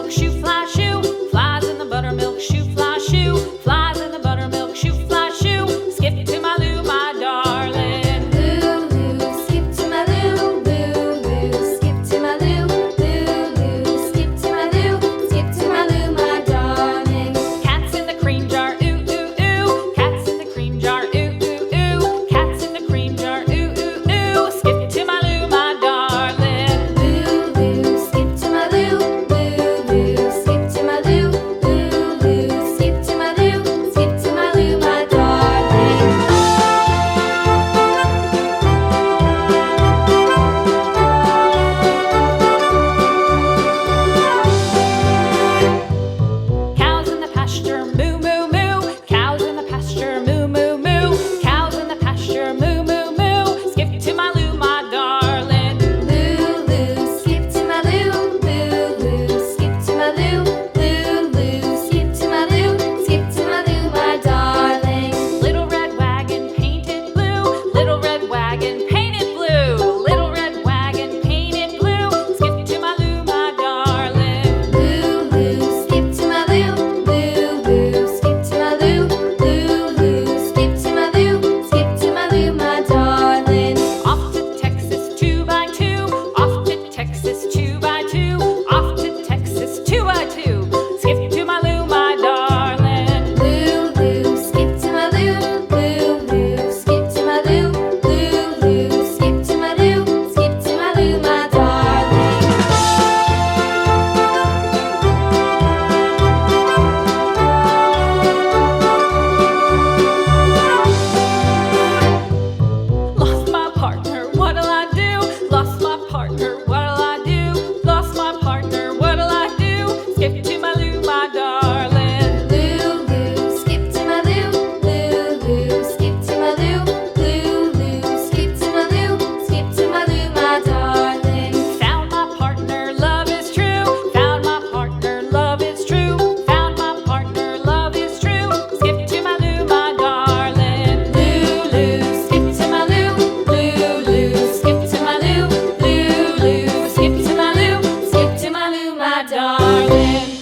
buttermilk shoe, fly shoe. Flies in the buttermilk shoe, fly shoe. Flies in the buttermilk shoe, fly shoe. Skip to my Lou, my darling. Lou, skip to my Lou, Lou, skip to my Lou, Lou, skip to my Lou, skip to my Lou, my darling. Cats in the cream jar, ooh, ooh, ooh. Cats in the cream jar, ooh, ooh, ooh. Cats in the cream jar, ooh, ooh, ooh. Skip to my Lou, my darling. Lou, skip to my Lou, Lou, skip to my Lou, Lou, skip to my Lou, skip to my Lou, my darling. Cows in the pasture, moo, moo, moo. Cows in the pasture, moo, moo, moo. Cows in the pasture, moo, moo, moo. Skip to my Lou, my darling. Lou, skip to my Lou, Lou, skip to my Lou, Lou, skip to my Lou, skip to my Lou, my darling. Little red wagon painted blue. Little red wagon painted blue. Little red wagon painted blue. Skip to my Lou, my darling. Lou, skip to my Lou, Lou, skip to my Lou, Lou, skip to my Lou, skip to my Lou, my darling. Off to Texas 2x2. Off to Texas 2x2. Off to Texas 2x2. Skip to my Lou, my darling. Lou, skip to my Lou, Lou, skip to my Lou, Lou, skip to my Lou, skip to my Lou, my darling. Lost my partner, what'll I do? Lost my partner, what'll I do? Lost my partner, what'll I do? Skip to my Lou, my darling. Lou, skip to my Lou, Lou, skip to my Lou, Lou, skip to my Lou, skip to my Lou, my darling. Found my partner, love is true. Found my partner, love is true. Found my partner, love is true. Skip to my Lou, my darling. Lou, skip to my Lou, Lou, skip to my Lou, Lou, skip to my Lou, skip to my Lou, my darling.